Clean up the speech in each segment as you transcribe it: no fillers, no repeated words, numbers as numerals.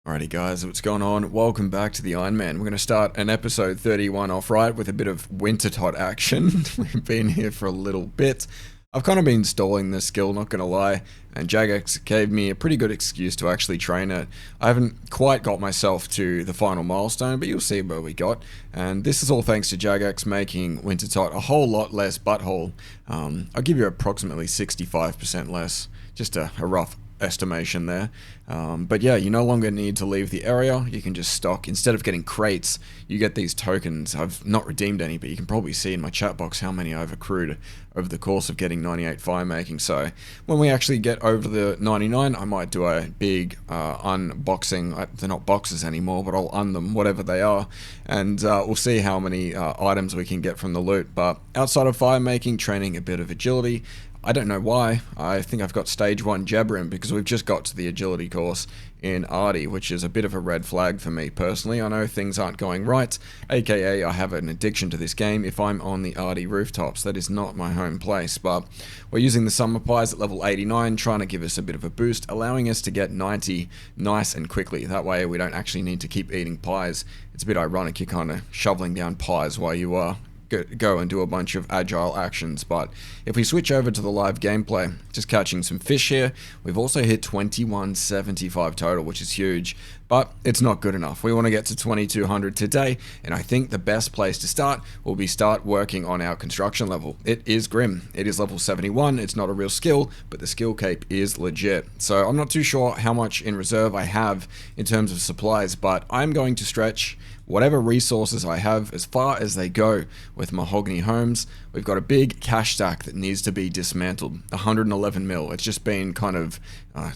Alrighty guys, what's going on? Welcome back to the Ironman. We're going to start an episode 31 off right with a bit of winter tot action. We've been here for a little bit. I've kind of been stalling this skill, not going to lie, and Jagex gave me a pretty good excuse to actually train it. I haven't quite got myself to the final milestone, but you'll see where we got. And this is all thanks to Jagex making winter tot a whole lot less butthole. I'll give you approximately 65% less, just a rough estimation there. But yeah, you no longer need to leave the area. You can just stock. Instead of getting crates, you get these tokens. I've not redeemed any, but you can probably see in my chat box how many I've accrued over the course of getting 98 fire making. So when we actually get over the 99, I might do a big unboxing. They're not boxes anymore, but I'll un them, whatever they are, and we'll see how many items we can get from the loot. But outside of fire making, training a bit of agility. I don't know why. I think I've got stage 1 jabbering because we've just got to the agility course in Arty, which is a bit of a red flag for me personally. I know things aren't going right, aka I have an addiction to this game if I'm on the Arty rooftops. That is not my home place, but we're using the summer pies at level 89, trying to give us a bit of a boost, allowing us to get 90 nice and quickly. That way we don't actually need to keep eating pies. It's a bit ironic, you're kind of shoveling down pies while you are go and do a bunch of agile actions. But if we switch over to the live gameplay, just catching some fish here, we've also hit 2175 total, which is huge, but it's not good enough. We want to get to 2200 today, and I think the best place to start will be start working on our construction level. It is grim. It is level 71. It's not a real skill, but the skill cape is legit. So I'm not too sure how much in reserve I have in terms of supplies, but I'm going to stretch whatever resources I have as far as they go with Mahogany Homes. We've got a big cash stack that needs to be dismantled, 111 mil. It's just been kind of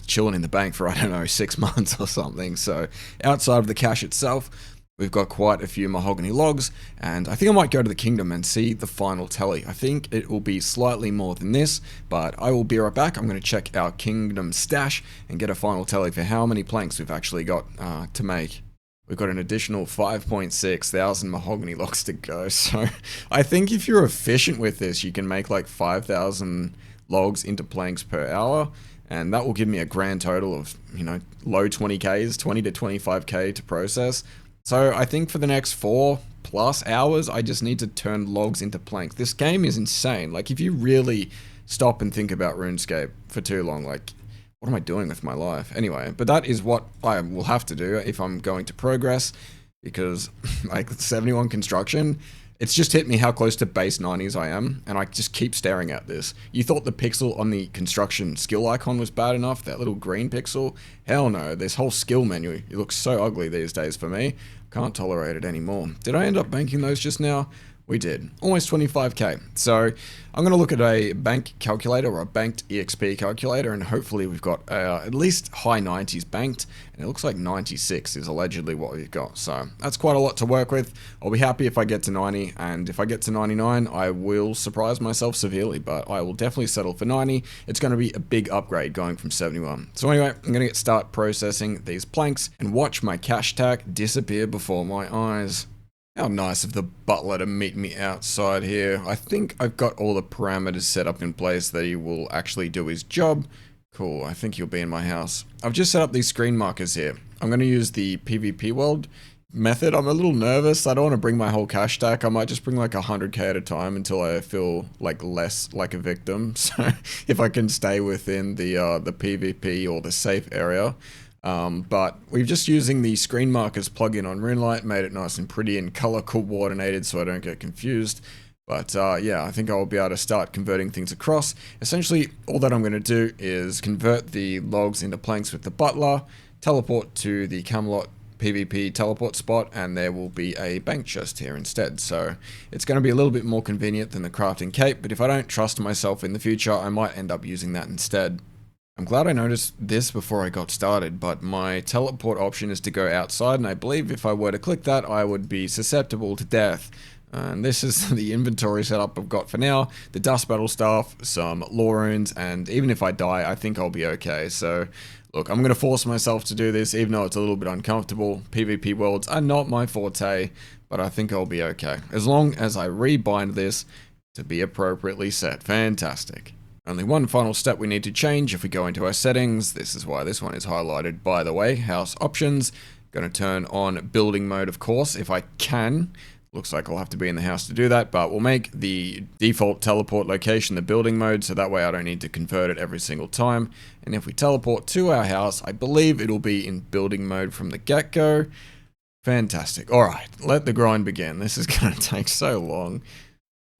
chilling in the bank for, I don't know, 6 months or something. So outside of the cash itself, we've got quite a few mahogany logs, and I think I might go to the kingdom and see the final tally. I think it will be slightly more than this, but I will be right back. I'm going to check our kingdom stash and get a final tally for how many planks we've actually got to make. We've got an additional 5.6 thousand mahogany logs to go, so I think if you're efficient with this, you can make like 5,000 logs into planks per hour, and that will give me a grand total of, you know, low 20Ks, 20 to 25K to process. So I think for the next 4+ hours, I just need to turn logs into planks. This game is insane. Like, if you really stop and think about RuneScape for too long, like, what am I doing with my life? Anyway, but that is what I will have to do if I'm going to progress, because like 71 construction, it's just hit me how close to base 90s I am, and I just keep staring at this. You thought the pixel on the construction skill icon was bad enough, that little green pixel? Hell no, this whole skill menu, it looks so ugly these days for me. Can't tolerate it anymore. Did I end up banking those just now? We did. Almost 25K. So I'm going to look at a bank calculator or a banked EXP calculator, and hopefully we've got at least high 90s banked, and it looks like 96 is allegedly what we've got. So that's quite a lot to work with. I'll be happy if I get to 90, and if I get to 99, I will surprise myself severely, but I will definitely settle for 90. It's going to be a big upgrade going from 71. So anyway, I'm going to start processing these planks and watch my cash stack disappear before my eyes. How nice of the butler to meet me outside here. I think I've got all the parameters set up in place that he will actually do his job. Cool, I think he'll be in my house. I've just set up these screen markers here. I'm going to use the PvP world method. I'm a little nervous. I don't want to bring my whole cash stack. I might just bring like 100K at a time until I feel like less like a victim. So if I can stay within the PvP or the safe area. But we're just using the screen markers plugin on RuneLite, made it nice and pretty and color coordinated so I don't get confused. But yeah, I think I'll be able to start converting things across. Essentially, all that I'm going to do is convert the logs into planks with the butler, teleport to the Camelot PvP teleport spot, and there will be a bank chest here instead. So it's going to be a little bit more convenient than the crafting cape, but if I don't trust myself in the future, I might end up using that instead. I'm glad I noticed this before I got started, but my teleport option is to go outside, and I believe if I were to click that, I would be susceptible to death. And this is the inventory setup I've got for now. The dust battle staff, some lore runes, and even if I die, I think I'll be okay. So, look, I'm going to force myself to do this, even though it's a little bit uncomfortable. PvP worlds are not my forte, but I think I'll be okay. As long as I rebind this to be appropriately set. Fantastic. Only one final step we need to change if we go into our settings. This is why this one is highlighted, by the way. House options. Going to turn on building mode, of course, if I can. Looks like I'll have to be in the house to do that, but we'll make the default teleport location the building mode, so that way I don't need to convert it every single time. And if we teleport to our house, I believe it'll be in building mode from the get-go. Fantastic. Alright, let the grind begin. This is going to take so long.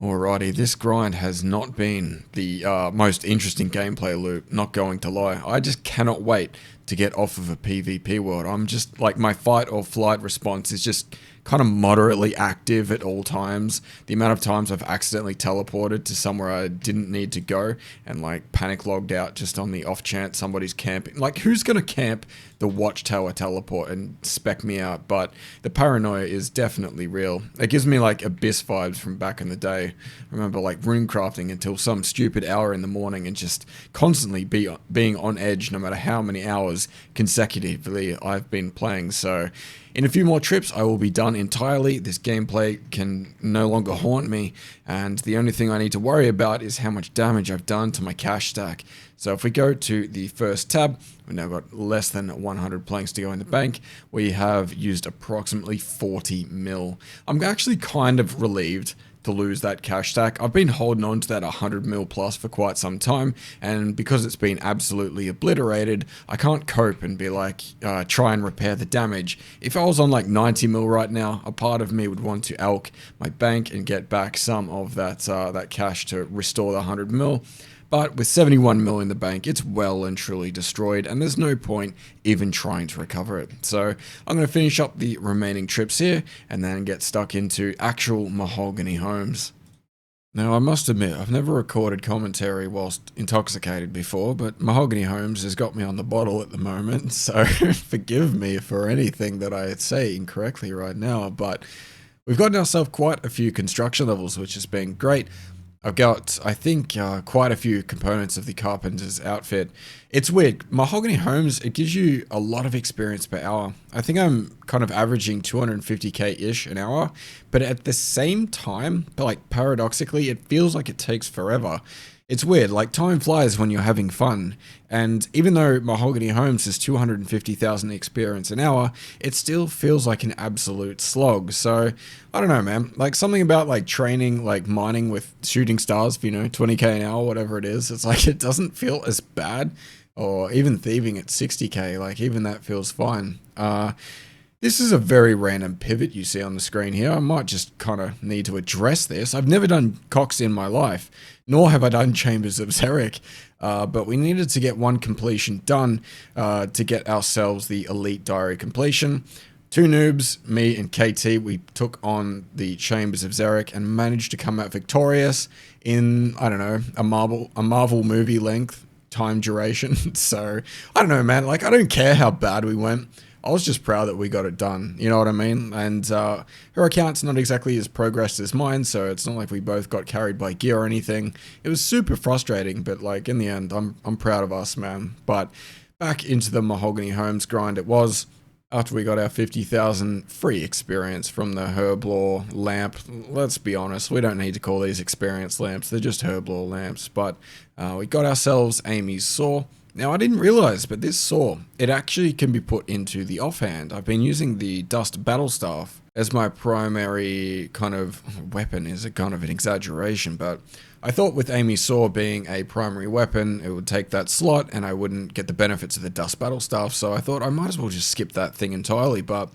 Alrighty, this grind has not been the most interesting gameplay loop, not going to lie. I just cannot wait to get off of a PvP world. I'm just, like, my fight or flight response is just kind of moderately active at all times. The amount of times I've accidentally teleported to somewhere I didn't need to go and like panic logged out just on the off chance somebody's camping. Like, who's gonna camp the watchtower teleport and spec me out? But the paranoia is definitely real. It gives me like Abyss vibes from back in the day. I remember like rune crafting until some stupid hour in the morning and just constantly being on edge no matter how many hours consecutively I've been playing. So in a few more trips, I will be done entirely. This gameplay can no longer haunt me, and the only thing I need to worry about is how much damage I've done to my cash stack. So if we go to the first tab, we've now got less than 100 planks to go in the bank. We have used approximately 40 mil. I'm actually kind of relieved to lose that cash stack. I've been holding on to that 100 mil plus for quite some time, and because it's been absolutely obliterated, I can't cope and be like, try and repair the damage. If I was on like 90 mil right now, a part of me would want to elk my bank and get back some of that that cash to restore the 100 mil. But with 71 mil in the bank, it's well and truly destroyed, and there's no point even trying to recover it. So I'm going to finish up the remaining trips here, and then get stuck into actual Mahogany homes. Now, I must admit, I've never recorded commentary whilst intoxicated before, but Mahogany Homes has got me on the bottle at the moment, so forgive me for anything that I say incorrectly right now, but we've gotten ourselves quite a few construction levels, which has been great. I've got, I think, quite a few components of the carpenter's outfit. It's weird. Mahogany Homes, it gives you a lot of experience per hour. I think I'm kind of averaging 250k-ish an hour, but at the same time, like paradoxically, it feels like it takes forever. It's weird, like time flies when you're having fun, and even though Mahogany Homes is 250,000 experience an hour, it still feels like an absolute slog. So, I don't know, man, like something about like training, like mining with shooting stars for, 20k an hour, whatever it is, it's like it doesn't feel as bad, or even thieving at 60k, like even that feels fine. This is a very random pivot you see on the screen here. I might just kind of need to address this. I've never done Cox in my life, nor have I done Chambers of Xeric, but we needed to get one completion done to get ourselves the Elite Diary completion. Two noobs, me and KT, we took on the Chambers of Xeric and managed to come out victorious in, I don't know, a Marvel movie length time duration. So, I don't know, man, like I don't care how bad we went. I was just proud that we got it done, you know what I mean? And her account's not exactly as progressed as mine, so it's not like we both got carried by gear or anything. It was super frustrating, but like in the end, I'm proud of us, man. But back into the Mahogany Homes grind it was, after we got our 50,000 free experience from the Herblore lamp. Let's be honest, we don't need to call these experience lamps, they're just Herblore lamps. But we got ourselves Amy's saw. Now, I didn't realize, but this saw, it actually can be put into the offhand. I've been using the Dust Battle Staff as my primary kind of weapon, is a kind of an exaggeration, but I thought with Amy's saw being a primary weapon, it would take that slot and I wouldn't get the benefits of the Dust Battle Staff, so I thought I might as well just skip that thing entirely, but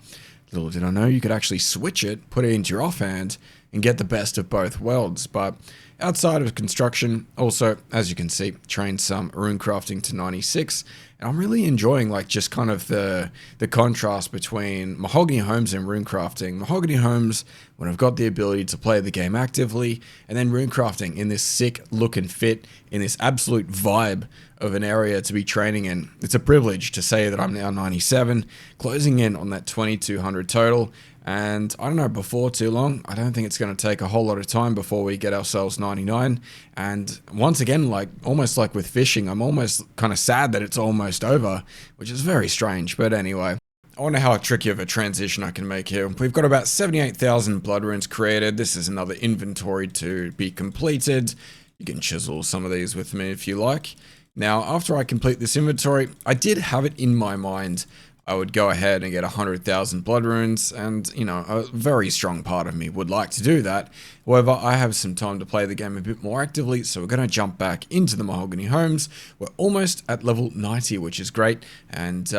little did I know you could actually switch it, put it into your offhand, and get the best of both worlds. But outside of construction, also, as you can see, trained some rune crafting to 96, and I'm really enjoying like just kind of the contrast between Mahogany Homes and rune crafting. Mahogany Homes, when I've got the ability to play the game actively, and then rune crafting in this sick look and fit, in this absolute vibe of an area to be training in. It's a privilege to say that I'm now 97, closing in on that 2200 total. And I don't know, before too long, I don't think it's going to take a whole lot of time before we get ourselves 99. And once again, like almost like with fishing, I'm almost kind of sad that it's almost over, which is very strange. But anyway, I wonder how tricky of a transition I can make here. We've got about 78,000 blood runes created. This is another inventory to be completed. You can chisel some of these with me if you like. Now, after I complete this inventory, I did have it in my mind I would go ahead and get 100,000 blood runes, and, you know, a very strong part of me would like to do that. However, I have some time to play the game a bit more actively, so we're going to jump back into the Mahogany homes. We're almost at level 90, which is great, and,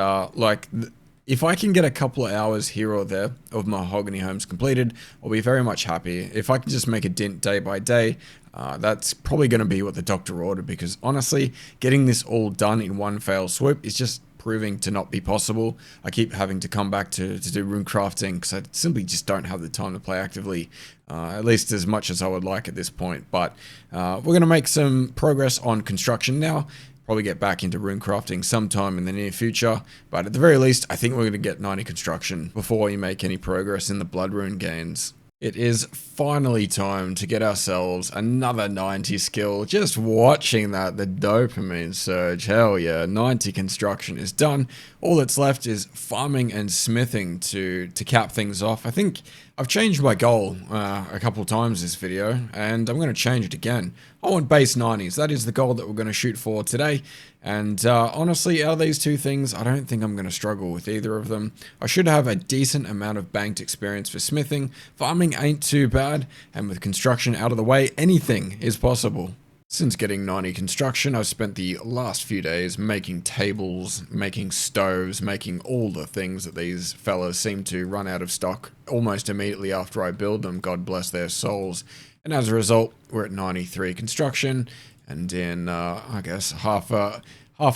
if I can get a couple of hours here or there of Mahogany homes completed, I'll be very much happy. If I can just make a dent day by day, that's probably going to be what the doctor ordered, because honestly, getting this all done in one fell swoop is just proving to not be possible. I keep having to come back to do rune crafting because I simply just don't have the time to play actively, at least as much as I would like at this point. But we're going to make some progress on construction now. Probably get back into rune crafting sometime in the near future, but at the very least, I think we're going to get 90 construction before we make any progress in the blood rune gains. It is finally time to get ourselves another 90 skill. Just watching that, the dopamine surge, hell yeah, 90 construction is done. All that's left is farming and smithing to cap things off. I think I've changed my goal a couple times this video, and I'm going to change it again. I want base 90s. That is the goal that we're going to shoot for today. And honestly, out of these two things, I don't think I'm going to struggle with either of them. I should have a decent amount of banked experience for smithing. Farming ain't too bad, and with construction out of the way, anything is possible. Since getting 90 construction, I've spent the last few days making tables, making stoves, making all the things that these fellas seem to run out of stock almost immediately after I build them, God bless their souls. And as a result, we're at 93 construction, and in, I guess, half a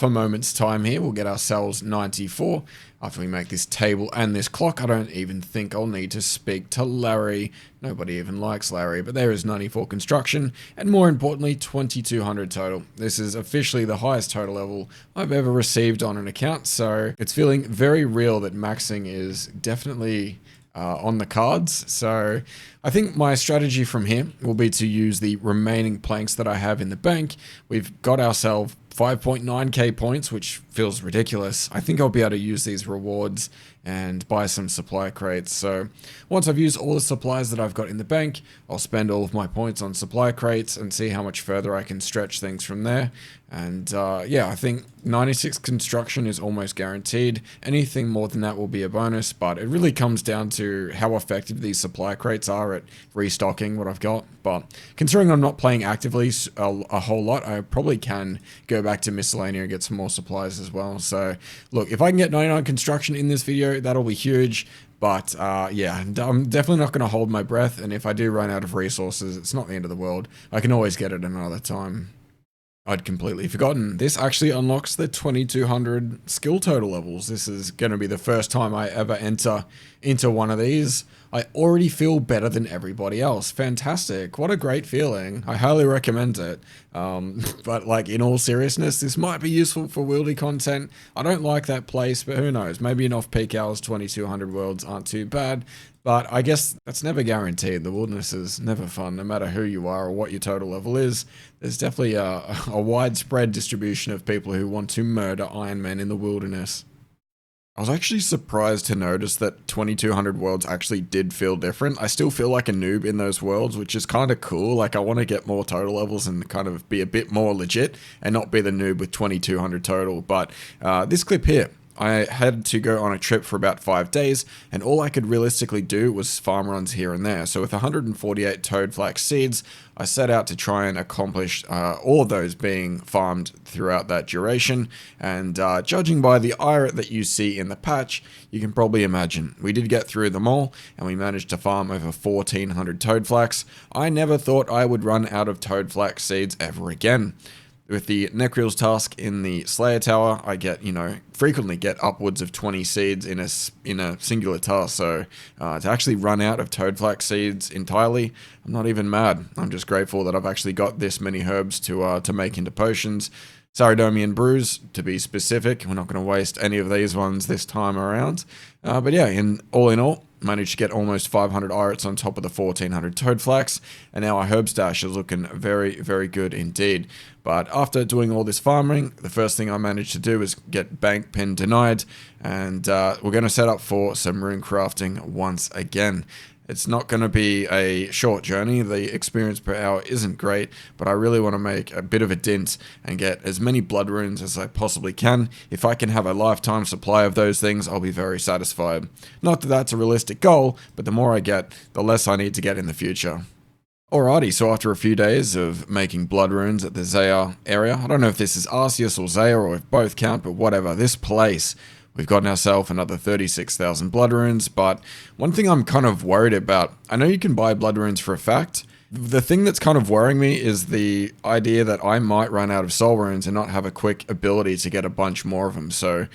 moment's time here, we'll get ourselves 94. After we make this table and this clock, I don't even think I'll need to speak to Larry. Nobody even likes Larry, but there is 94 construction, and more importantly, 2200 total. This is officially the highest total level I've ever received on an account, so it's feeling very real that maxing is definitely on the cards. So I think my strategy from here will be to use the remaining planks that I have in the bank. We've got ourselves 5.9k points, which feels ridiculous. I think I'll be able to use these rewards and buy some supply crates. So once I've used all the supplies that I've got in the bank, I'll spend all of my points on supply crates and see how much further I can stretch things from there. And yeah, I think 96 construction is almost guaranteed. Anything more than that will be a bonus, but it really comes down to how effective these supply crates are at restocking what I've got. But considering I'm not playing actively a whole lot, I probably can go back to miscellaneous and get some more supplies as well. So look, if I can get 99 construction in this video, that'll be huge. But yeah, I'm definitely not going to hold my breath. And if I do run out of resources, it's not the end of the world. I can always get it another time. I'd completely forgotten. This actually unlocks the 2200 skill total levels. This is going to be the first time I ever enter into one of these. I already feel better than everybody else. Fantastic. What a great feeling. I highly recommend it. But like, in all seriousness, this might be useful for wieldy content. I don't like that place, but who knows? Maybe in off-peak hours, 2200 worlds aren't too bad. But I guess that's never guaranteed. The wilderness is never fun, no matter who you are or what your total level is. There's definitely a widespread distribution of people who want to murder Ironman in the wilderness. I was actually surprised to notice that 2200 worlds actually did feel different. I still feel like a noob in those worlds, which is kind of cool. Like, I want to get more total levels and kind of be a bit more legit and not be the noob with 2200 total. But this clip here, I had to go on a trip for about 5 days, and all I could realistically do was farm runs here and there. So with 148 toad flax seeds, I set out to try and accomplish all of those being farmed throughout that duration. And judging by the IRIT that you see in the patch, you can probably imagine we did get through them all, and we managed to farm over 1400 toad flax. I never thought I would run out of toad flax seeds ever again. With the Necreal's task in the Slayer Tower, I get, frequently get upwards of 20 seeds in a singular task. So to actually run out of toad flax seeds entirely, I'm not even mad. I'm just grateful that I've actually got this many herbs to make into potions. Saradomian brews, to be specific. We're not going to waste any of these ones this time around. But yeah, all in all, managed to get almost 500 irits on top of the 1400 toad flax, and now our herb stash is looking very, very good indeed. But after doing all this farming, the first thing I managed to do is get bank pen denied, and we're going to set up for some rune crafting once again. It's not going to be a short journey. The experience per hour isn't great, but I really want to make a bit of a dent and get as many blood runes as I possibly can. If I can have a lifetime supply of those things, I'll be very satisfied. Not that that's a realistic goal, but the more I get, the less I need to get in the future. Alrighty, so after a few days of making blood runes at the Zaya area, I don't know if this is Arceus or Zaya or if both count, but whatever, this place, we've gotten ourselves another 36,000 blood runes, but one thing I'm kind of worried about, I know you can buy blood runes for a fact. The thing that's kind of worrying me is the idea that I might run out of soul runes and not have a quick ability to get a bunch more of them, so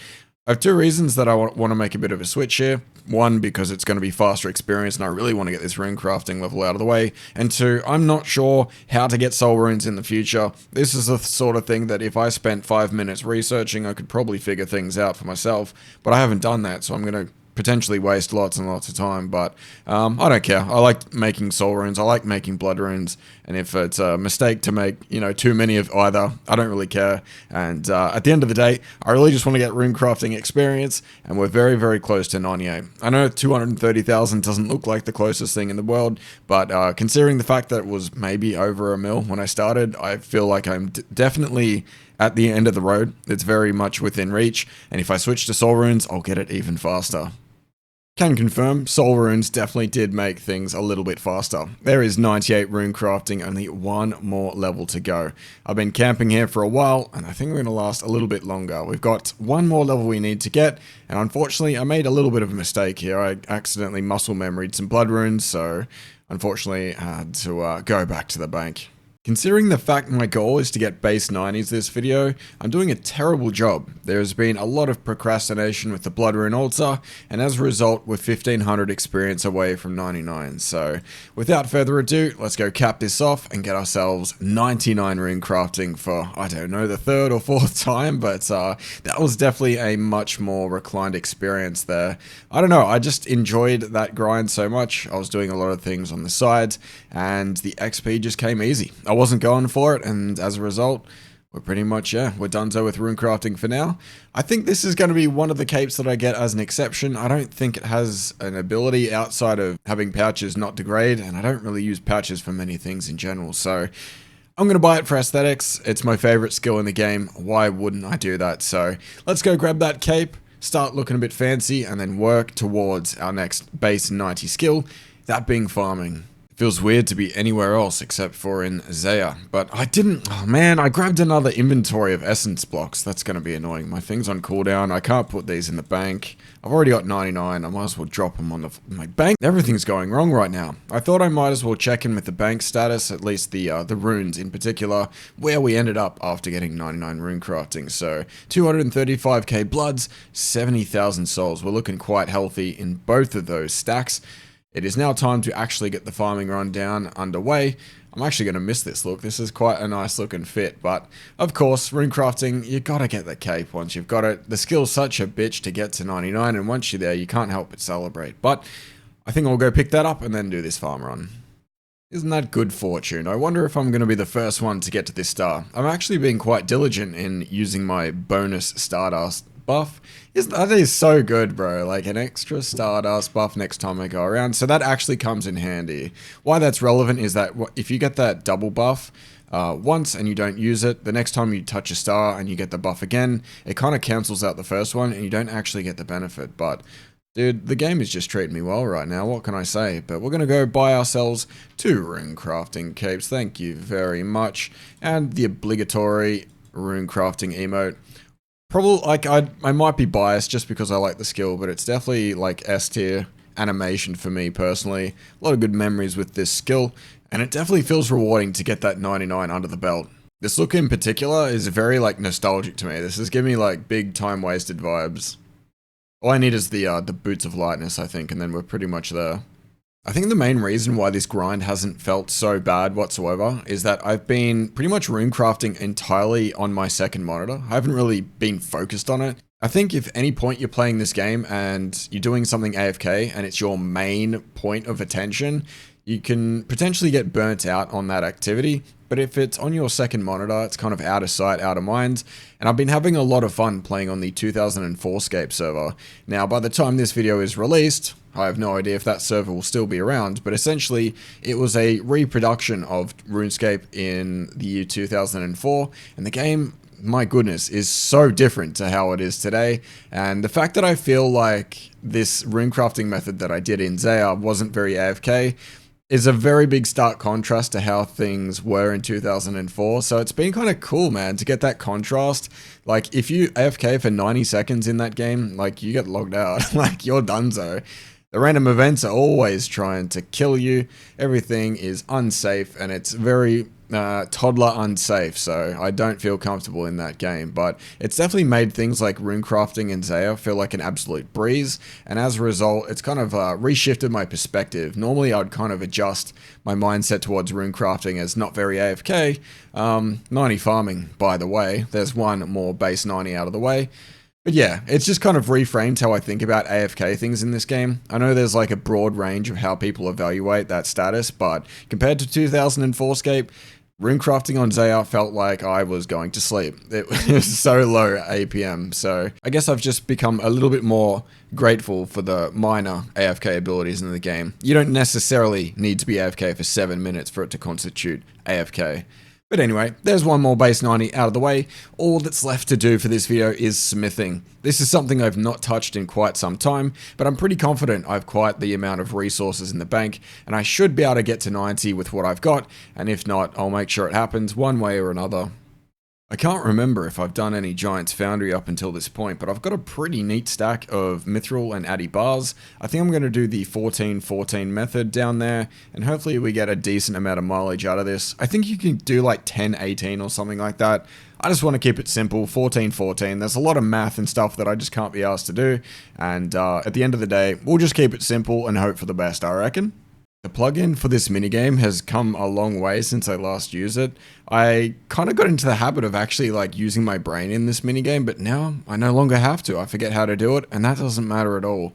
I have two reasons that I want to make a bit of a switch here. One, because it's going to be faster experience and I really want to get this rune crafting level out of the way. And two, I'm not sure how to get soul runes in the future. This is the sort of thing that if I spent 5 minutes researching, I could probably figure things out for myself. But I haven't done that, so I'm going to potentially waste lots and lots of time, but I don't care. I like making soul runes, I like making blood runes, and if it's a mistake to make, you know, too many of either, I don't really care. And at the end of the day, I really just want to get rune crafting experience, and we're very, very close to 98. I know 230,000 doesn't look like the closest thing in the world, but considering the fact that it was maybe over a mil when I started, I feel like I'm definitely at the end of the road. It's very much within reach, and if I switch to soul runes, I'll get it even faster. Can confirm, soul runes definitely did make things a little bit faster. There is 98 rune crafting, only one more level to go. I've been camping here for a while, and I think we're going to last a little bit longer. We've got one more level we need to get, and unfortunately I made a little bit of a mistake here. I accidentally muscle memoried some blood runes, so unfortunately I had to go back to the bank. Considering the fact my goal is to get base 90s this video, I'm doing a terrible job. There has been a lot of procrastination with the Blood Rune altar, and as a result, we're 1500 experience away from 99. So, without further ado, let's go cap this off and get ourselves 99 rune crafting for, I don't know, the third or fourth time, but that was definitely a much more reclined experience there. I don't know, I just enjoyed that grind so much. I was doing a lot of things on the side, and the XP just came easy. I wasn't going for it, and as a result, we're pretty much, we're donezo with rune crafting for now. I think this is going to be one of the capes that I get as an exception. I don't think it has an ability outside of having pouches not degrade, and I don't really use pouches for many things in general, so I'm going to buy it for aesthetics. It's my favorite skill in the game. Why wouldn't I do that? So let's go grab that cape, start looking a bit fancy, and then work towards our next base 90 skill, that being farming. Feels weird to be anywhere else except for in Zaya, but I didn't, oh man, I grabbed another inventory of essence blocks. That's going to be annoying. My thing's on cooldown, I can't put these in the bank. I've already got 99, I might as well drop them on my bank. Everything's going wrong right now. I thought I might as well check in with the bank status, at least the runes in particular, where we ended up after getting 99 rune crafting. So 235k bloods, 70,000 souls. We're looking quite healthy in both of those stacks. It is now time to actually get the farming run down underway. I'm actually going to miss this look. This is quite a nice looking fit, but of course, rune crafting, you gotta get the cape once you've got it. The skill's such a bitch to get to 99, and once you're there, you can't help but celebrate. But I think I'll go pick that up and then do this farm run. Isn't that good fortune? I wonder if I'm going to be the first one to get to this star. I'm actually being quite diligent in using my bonus Stardust buff. That is so good, bro. Like an extra Stardust buff next time I go around. So that actually comes in handy. Why that's relevant is that if you get that double buff once and you don't use it, the next time you touch a star and you get the buff again, it kind of cancels out the first one and you don't actually get the benefit. But dude, the game is just treating me well right now. What can I say? But we're going to go buy ourselves 2 rune crafting capes. Thank you very much. And the obligatory rune crafting emote. Probably, like, I might be biased just because I like the skill, but it's definitely, like, S tier animation for me personally. A lot of good memories with this skill, and it definitely feels rewarding to get that 99 under the belt. This look in particular is very, like, nostalgic to me. This is giving me, like, big time-wasted vibes. All I need is the boots of lightness, I think, and then we're pretty much there. I think the main reason why this grind hasn't felt so bad whatsoever is that I've been pretty much rune crafting entirely on my second monitor. I haven't really been focused on it. I think if any point you're playing this game and you're doing something AFK and it's your main point of attention, you can potentially get burnt out on that activity. But if it's on your second monitor, it's kind of out of sight, out of mind. And I've been having a lot of fun playing on the 2004 Scape server. Now, by the time this video is released, I have no idea if that server will still be around, but essentially it was a reproduction of RuneScape in the year 2004, and the game, my goodness, is so different to how it is today. And the fact that I feel like this rune crafting method that I did in Zaya wasn't very AFK is a very big stark contrast to how things were in 2004. So it's been kind of cool, man, to get that contrast. Like, if you AFK for 90 seconds in that game, like, you get logged out. Like, you're donezo. The random events are always trying to kill you. Everything is unsafe, and it's very toddler unsafe, so I don't feel comfortable in that game. But it's definitely made things like rune crafting and Zaya feel like an absolute breeze, and as a result, it's kind of reshifted my perspective. Normally, I'd kind of adjust my mindset towards rune crafting as not very AFK. 90 farming, by the way. There's one more base 90 out of the way. But yeah, it's just kind of reframed how I think about AFK things in this game. I know there's like a broad range of how people evaluate that status, but compared to 2004 Scape, rune crafting on Zaya felt like I was going to sleep. It was so low APM, so I guess I've just become a little bit more grateful for the minor AFK abilities in the game. You don't necessarily need to be AFK for 7 minutes for it to constitute AFK. But anyway, there's one more base 90 out of the way. All that's left to do for this video is smithing. This is something I've not touched in quite some time, but I'm pretty confident I've quite the amount of resources in the bank, and I should be able to get to 90 with what I've got, and if not, I'll make sure it happens one way or another. I can't remember if I've done any Giants Foundry up until this point, but I've got a pretty neat stack of Mithril and Addy bars. I think I'm going to do the 14-14 method down there, and hopefully we get a decent amount of mileage out of this. I think you can do like 10-18 or something like that. I just want to keep it simple, 14-14. There's a lot of math and stuff that I just can't be asked to do, and at the end of the day, we'll just keep it simple and hope for the best, I reckon. The plugin for this minigame has come a long way since I last used it. I kind of got into the habit of actually like using my brain in this minigame, but now I no longer have to. I forget how to do it, and that doesn't matter at all.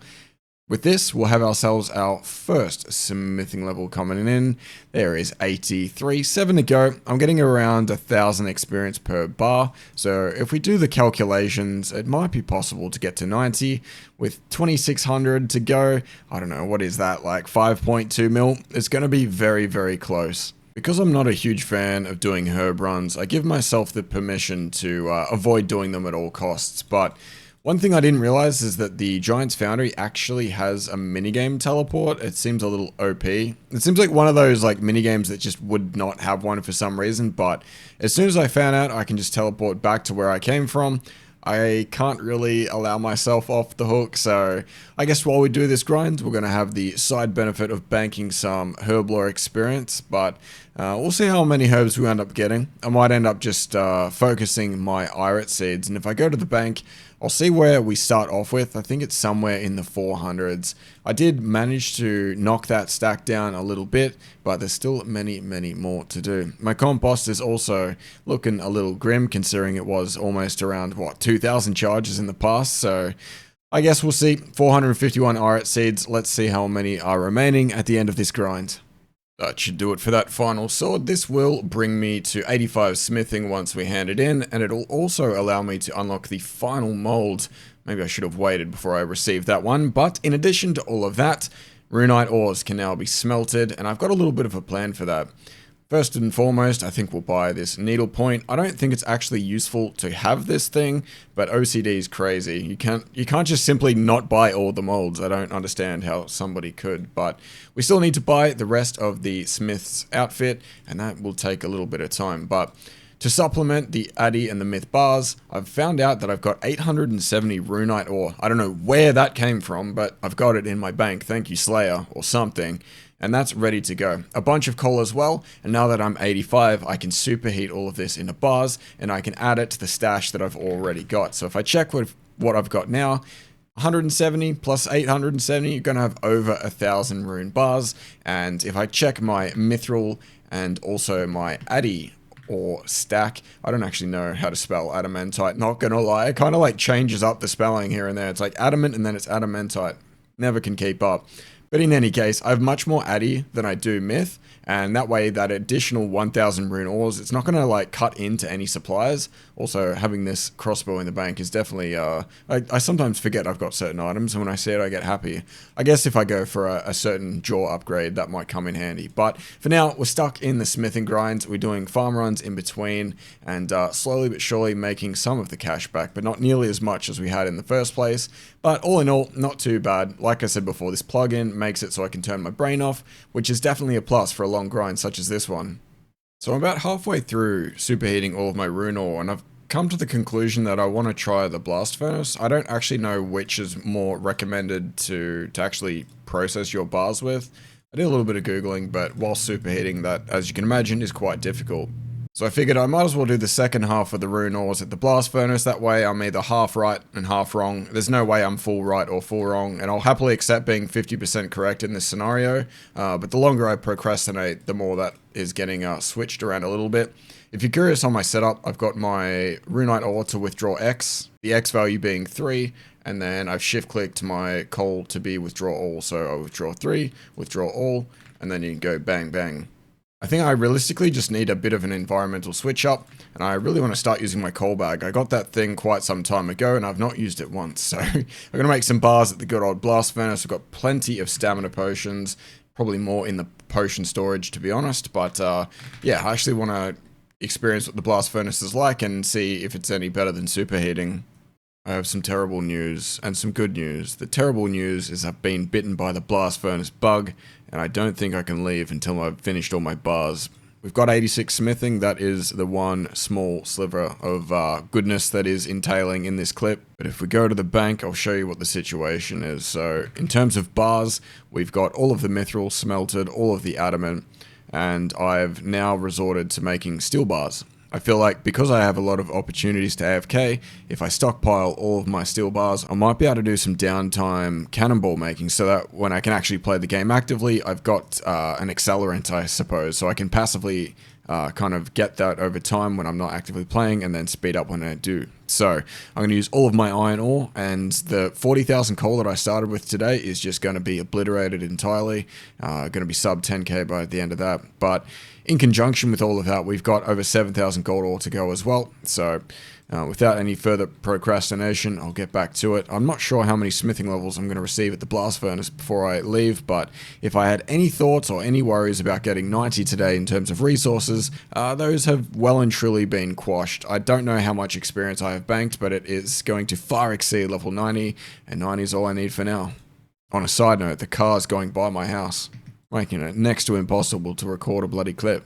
With this, we'll have ourselves our first smithing level coming in. There is 83, 7 to go. I'm getting around 1,000 experience per bar, so if we do the calculations, it might be possible to get to 90. With 2,600 to go, I don't know, what is that, like 5.2 mil? It's going to be very, very close. Because I'm not a huge fan of doing herb runs, I give myself the permission to avoid doing them at all costs, but one thing I didn't realize is that the Giants Foundry actually has a minigame teleport. It seems a little OP. It seems like one of those like minigames that just would not have one for some reason, but as soon as I found out I can just teleport back to where I came from, I can't really allow myself off the hook, so I guess while we do this grind, we're going to have the side benefit of banking some herb lore experience, but we'll see how many herbs we end up getting. I might end up just focusing my irit seeds, and if I go to the bank, I'll see where we start off with. I think it's somewhere in the 400s. I did manage to knock that stack down a little bit, but there's still many, many more to do. My compost is also looking a little grim, considering it was almost around, what, 2,000 charges in the past, so I guess we'll see. 451 irit seeds. Let's see how many are remaining at the end of this grind. That should do it for that final sword. This will bring me to 85 smithing once we hand it in, and it'll also allow me to unlock the final mold. Maybe I should have waited before I received that one, but in addition to all of that, runite ores can now be smelted, and I've got a little bit of a plan for that. First and foremost, I think we'll buy this needle point. I don't think it's actually useful to have this thing, but OCD is crazy. You can't just simply not buy all the molds. I don't understand how somebody could, but we still need to buy the rest of the smith's outfit, and that will take a little bit of time. But to supplement the Addy and the Myth bars, I've found out that I've got 870 runite ore. I don't know where that came from, but I've got it in my bank. Thank you, Slayer, or something. And that's ready to go. A bunch of coal as well, and now that I'm 85, I can superheat all of this into bars, and I can add it to the stash that I've already got. So if I check with what I've got now, 170 plus 870, you're going to have over 1,000 rune bars, and if I check my mithril and also my Addy or stack. I don't actually know how to spell adamantite, not gonna lie. It kind of like changes up the spelling here and there. It's like adamant and then it's adamantite. Never can keep up. But in any case, I have much more addy than I do myth, and that way that additional 1000 rune ores, it's not going to like cut into any supplies. Also, having this crossbow in the bank is definitely, I sometimes forget I've got certain items, and when I see it I get happy. I guess if I go for a certain jaw upgrade, that might come in handy. But for now, we're stuck in the smithing grinds. We're doing farm runs in between, and slowly but surely making some of the cash back, but not nearly as much as we had in the first place. But all in all, not too bad. Like I said before, this plugin makes it so I can turn my brain off, which is definitely a plus for a long grind such as this one. So I'm about halfway through superheating all of my rune ore, and I've come to the conclusion that I want to try the blast furnace. I don't actually know which is more recommended to actually process your bars with. I did a little bit of Googling, but while superheating, that, as you can imagine, is quite difficult. So I figured I might as well do the second half of the rune ores at the blast furnace. That way I'm either half right and half wrong. There's no way I'm full right or full wrong, and I'll happily accept being 50% correct in this scenario. But the longer I procrastinate, the more that is getting switched around a little bit. If you're curious on my setup, I've got my runite ore to withdraw X, the X value being 3, and then I've shift clicked my coal to be withdraw all. So I withdraw 3, withdraw all, and then you can go bang bang. I think I realistically just need a bit of an environmental switch up, and I really want to start using my coal bag. I got that thing quite some time ago, and I've not used it once, so I'm going to make some bars at the good old blast furnace. I've got plenty of stamina potions, probably more in the potion storage to be honest, but yeah, I actually want to experience what the blast furnace is like and see if it's any better than superheating. I have some terrible news and some good news. The terrible news is I've been bitten by the blast furnace bug, and I don't think I can leave until I've finished all my bars. We've got 86 smithing. That is the one small sliver of goodness that is entailing in this clip. But if we go to the bank, I'll show you what the situation is. So in terms of bars, we've got all of the mithril smelted, all of the adamant, and I've now resorted to making steel bars. I feel like because I have a lot of opportunities to AFK, if I stockpile all of my steel bars, I might be able to do some downtime cannonball making so that when I can actually play the game actively, I've got an accelerant, I suppose, so I can passively kind of get that over time when I'm not actively playing and then speed up when I do. So I'm going to use all of my iron ore, and the 40,000 coal that I started with today is just going to be obliterated entirely. Going to be sub 10k by the end of that, but in conjunction with all of that, we've got over 7,000 gold ore to go as well. So without any further procrastination, I'll get back to it. I'm not sure how many smithing levels I'm going to receive at the blast furnace before I leave, but if I had any thoughts or any worries about getting 90 today in terms of resources, those have well and truly been quashed. I don't know how much experience I have banked, but it is going to far exceed level 90, and 90 is all I need for now. On a side note, the car's going by my house, making it next to impossible to record a bloody clip.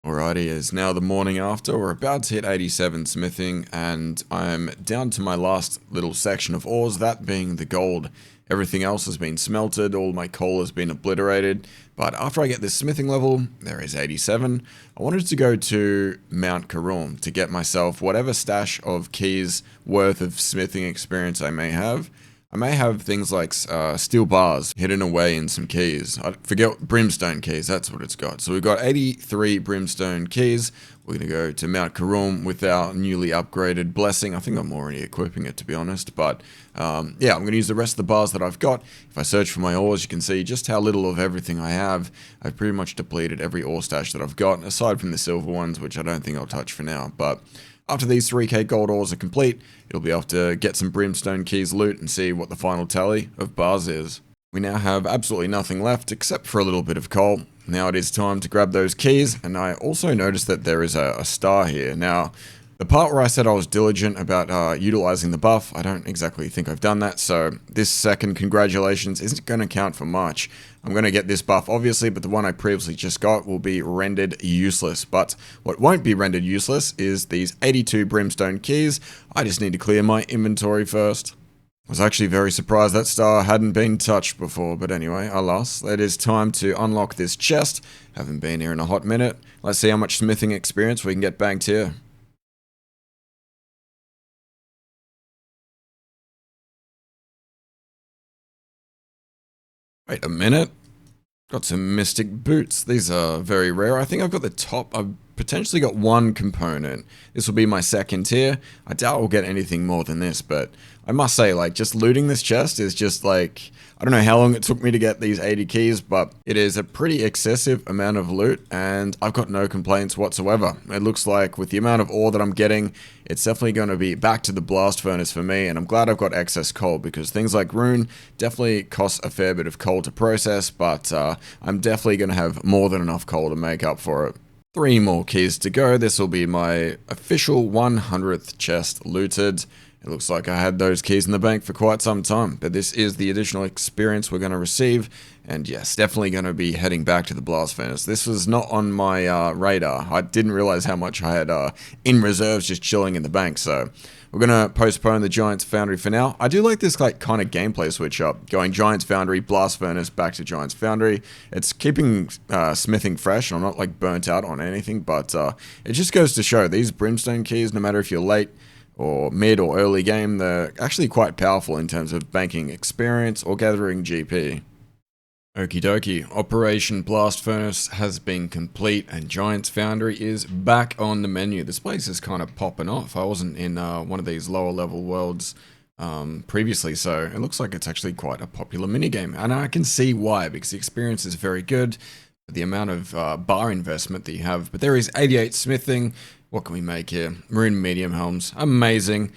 Alrighty, it's now the morning after. We're about to hit 87 smithing, and I'm down to my last little section of ores, that being the gold. Everything else has been smelted, all my coal has been obliterated, but after I get this smithing level, there is 87, I wanted to go to Mount Karum to get myself whatever stash of keys worth of smithing experience I may have. I may have things like steel bars hidden away in some keys. I forget, brimstone keys, that's what it's got. So we've got 83 brimstone keys. We're going to go to Mount Karum with our newly upgraded blessing. I think I'm already equipping it, to be honest. But yeah, I'm going to use the rest of the bars that I've got. If I search for my ores, you can see just how little of everything I have. I've pretty much depleted every ore stash that I've got, aside from the silver ones, which I don't think I'll touch for now. But after these 3k gold ores are complete, it'll be off to get some brimstone keys loot and see what the final tally of bars is. We now have absolutely nothing left except for a little bit of coal. Now it is time to grab those keys, and I also noticed that there is a star here. Now, the part where I said I was diligent about utilizing the buff, I don't exactly think I've done that, so this second congratulations isn't going to count for much. I'm going to get this buff obviously, but the one I previously just got will be rendered useless. But what won't be rendered useless is these 82 brimstone keys. I just need to clear my inventory first. I was actually very surprised that star hadn't been touched before, but anyway, alas, it is time to unlock this chest. Haven't been here in a hot minute. Let's see how much smithing experience we can get banked here. Wait a minute. Got some mystic boots. These are very rare. I think I've got the top. potentially got one component. This will be my second tier. I doubt we'll get anything more than this, but I must say, like, just looting this chest is just like, I don't know how long it took me to get these 80 keys, but it is a pretty excessive amount of loot, and I've got no complaints whatsoever. It looks like with the amount of ore that I'm getting, it's definitely going to be back to the blast furnace for me, and I'm glad I've got excess coal, because things like Rune definitely cost a fair bit of coal to process, but I'm definitely going to have more than enough coal to make up for it. 3 more keys to go. This will be my official 100th chest looted. It looks like I had those keys in the bank for quite some time, but this is the additional experience we're going to receive, and yes, definitely going to be heading back to the blast furnace. This was not on my radar. I didn't realize how much I had in reserves just chilling in the bank, so we're going to postpone the Giants Foundry for now. I do like this like kind of gameplay switch up, going Giants Foundry, blast furnace, back to Giants Foundry. It's keeping smithing fresh. I'm not like burnt out on anything, but it just goes to show these brimstone keys, no matter if you're late or mid or early game, they're actually quite powerful in terms of banking experience or gathering GP. Okie dokie, Operation Blast Furnace has been complete and Giants Foundry is back on the menu. This place is kind of popping off. I wasn't in one of these lower level worlds previously, so it looks like it's actually quite a popular minigame. And I can see why, because the experience is very good, the amount of bar investment that you have. But there is 88 smithing. What can we make here? Rune medium helms. Amazing.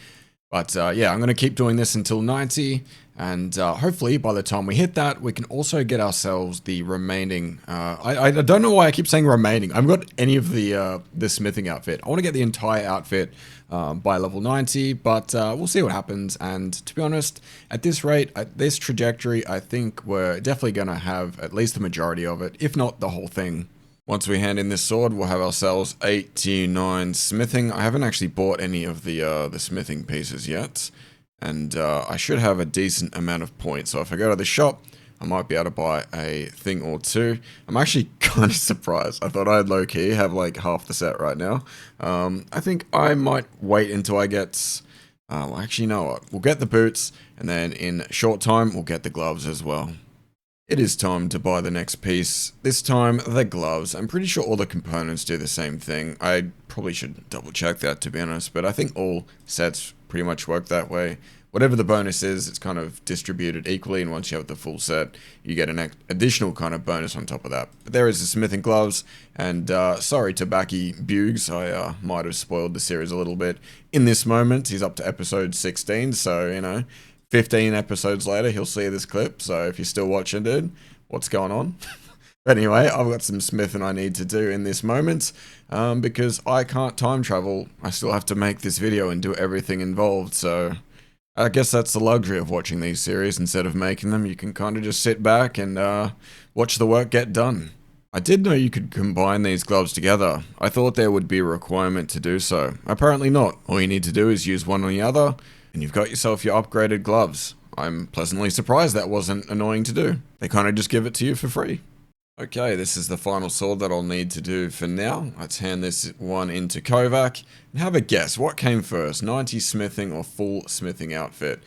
But yeah, I'm going to keep doing this until 90. And hopefully by the time we hit that, we can also get ourselves the remaining... I don't know why I keep saying remaining. I haven't got any of the smithing outfit. I want to get the entire outfit by level 90, but we'll see what happens. And to be honest, at this rate, at this trajectory, I think we're definitely going to have at least the majority of it, if not the whole thing. Once we hand in this sword, we'll have ourselves 89 smithing. I haven't actually bought any of the smithing pieces yet. And I should have a decent amount of points. So if I go to the shop, I might be able to buy a thing or two. I'm actually kind of surprised. I thought I'd low-key have like half the set right now. I think I might wait until I get... well, actually, you know what? We'll get the boots, and then in a short time, we'll get the gloves as well. It is time to buy the next piece. This time, the gloves. I'm pretty sure all the components do the same thing. I probably should double check that, to be honest, but I think all sets pretty much work that way. Whatever the bonus is, it's kind of distributed equally, and once you have the full set, you get an additional kind of bonus on top of that. But there is the smithing gloves, and sorry to Backy Bugs, I might have spoiled the series a little bit. In this moment, he's up to episode 16, so, you know, 15 episodes later, he'll see this clip, so if you're still watching, dude, what's going on? But anyway, I've got some smithing I need to do in this moment, because I can't time travel. I still have to make this video and do everything involved, so I guess that's the luxury of watching these series instead of making them. You can kind of just sit back and watch the work get done. I did know you could combine these gloves together. I thought there would be a requirement to do so. Apparently not. All you need to do is use one or the other, and you've got yourself your upgraded gloves. I'm pleasantly surprised that wasn't annoying to do. They kind of just give it to you for free. Okay, this is the final sword that I'll need to do for now. Let's hand this one into Kovac and have a guess. What came first, 90 smithing or full smithing outfit?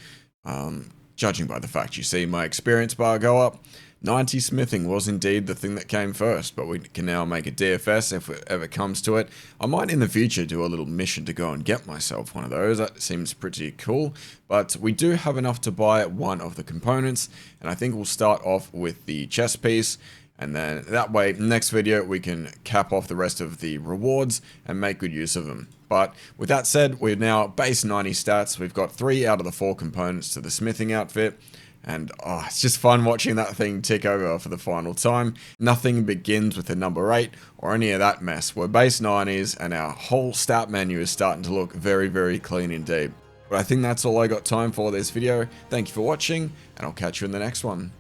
Judging by the fact you see my experience bar go up, 90 smithing was indeed the thing that came first, but we can now make a DFS if it ever comes to it. I might in the future do a little mission to go and get myself one of those. That seems pretty cool, but we do have enough to buy one of the components, and I think we'll start off with the chest piece. And then that way, next video, we can cap off the rest of the rewards and make good use of them. But with that said, we're now base 90 stats. We've got 3 out of the 4 components to the smithing outfit. And oh, it's just fun watching that thing tick over for the final time. Nothing begins with a number 8 or any of that mess. We're base 90s and our whole stat menu is starting to look very, very clean indeed. But I think that's all I got time for this video. Thank you for watching, and I'll catch you in the next one.